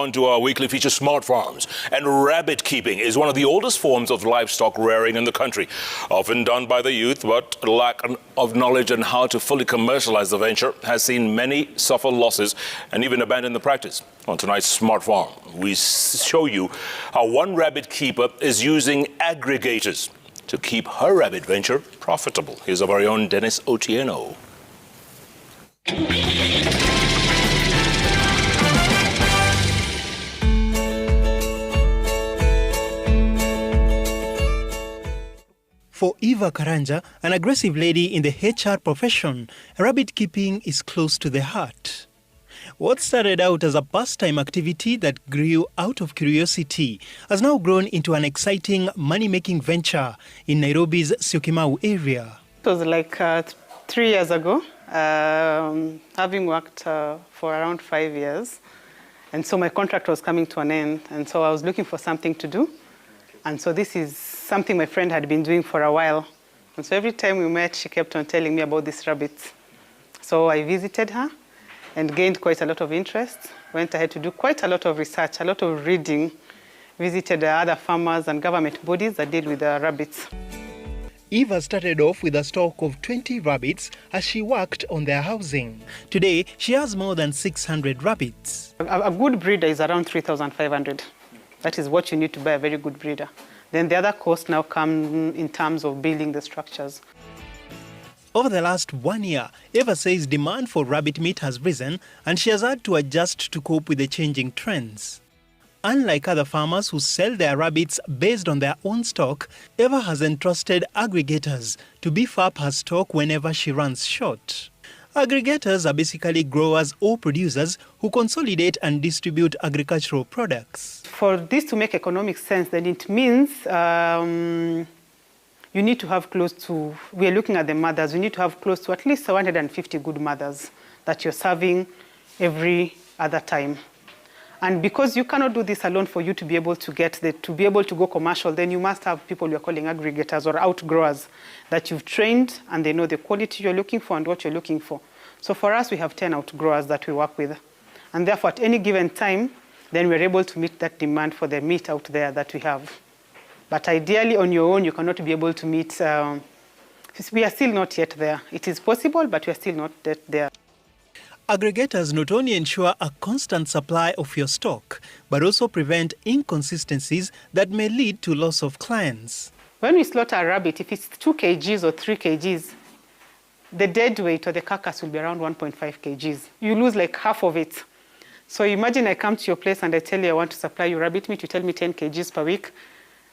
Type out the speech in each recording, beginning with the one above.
on to our weekly feature, Smart Farms. And rabbit keeping is one of the oldest forms of livestock rearing in the country, often done by the youth, but lack of knowledge on how to fully commercialize the venture has seen many suffer losses and even abandon the practice. On tonight's Smart Farm, we show you how one rabbit keeper is using aggregators to keep her rabbit venture profitable. Here's our very own Dennis Otieno. For Eva Karanja, an aggressive lady in the HR profession, rabbit keeping is close to the heart. What started out as a pastime activity that grew out of curiosity has now grown into an exciting money-making venture in Nairobi's Syokimau area. It was like 3 years ago, having worked for around 5 years. And so my contract was coming to an end. And so I was looking for something to do. And so this is something my friend had been doing for a while. And so every time we met, she kept on telling me about these rabbits. So I visited her and gained quite a lot of interest. Went ahead to do quite a lot of research, a lot of reading, visited other farmers and government bodies that deal with rabbits. Eva started off with a stock of 20 rabbits as she worked on their housing. Today, she has more than 600 rabbits. A good breeder is around 3,500. That is what you need to buy a very good breeder. Then the other costs now come in terms of building the structures. Over the last 1 year, Eva says demand for rabbit meat has risen and she has had to adjust to cope with the changing trends. Unlike other farmers who sell their rabbits based on their own stock, Eva has entrusted aggregators to beef up her stock whenever she runs short. Aggregators are basically growers or producers who consolidate and distribute agricultural products. For this to make economic sense, then it means you need to have close to, we are looking at the mothers, you need to have close to at least 150 good mothers that you're serving every other time. And because you cannot do this alone, for you to be able to be able to go commercial, then you must have people you're calling aggregators or outgrowers that you've trained and they know the quality you're looking for and what you're looking for. So for us, we have 10 outgrowers that we work with. And therefore, at any given time, then we're able to meet that demand for the meat out there that we have. But ideally, on your own, you cannot be able to meet, we are still not yet there. It is possible, but we are still not yet there. Aggregators not only ensure a constant supply of your stock, but also prevent inconsistencies that may lead to loss of clients. When we slaughter a rabbit, if it's 2 kgs or 3 kgs, the dead weight or the carcass will be around 1.5 kgs. You lose like half of it. So imagine I come to your place and I tell you I want to supply you rabbit meat, you tell me 10 kgs per week.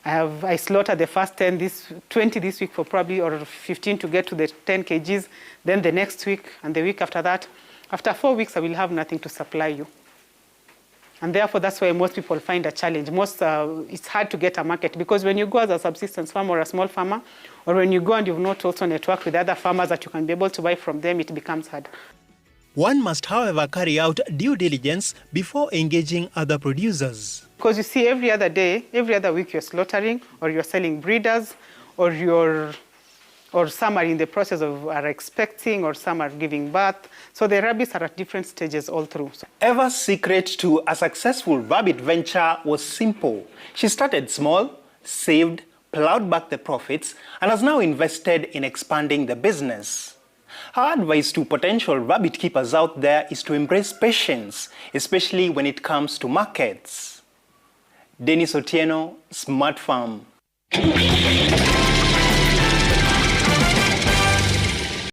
I slaughter the first 20 this week for probably, or 15 to get to the 10 kgs. Then the next week and the week after that. After 4 weeks, I will have nothing to supply you. And therefore, that's why most people find a challenge. It's hard to get a market because when you go as a subsistence farmer or a small farmer, or when you go and you've not also networked with other farmers that you can be able to buy from them, it becomes hard. One must, however, carry out due diligence before engaging other producers. Because you see, every other day, every other week, you're slaughtering or you're selling breeders or some are in the process of are expecting, or some are giving birth. So the rabbits are at different stages all through. Eva's secret to a successful rabbit venture was simple. She started small, saved, plowed back the profits, and has now invested in expanding the business. Her advice to potential rabbit keepers out there is to embrace patience, especially when it comes to markets. Dennis Otieno, Smart Farm.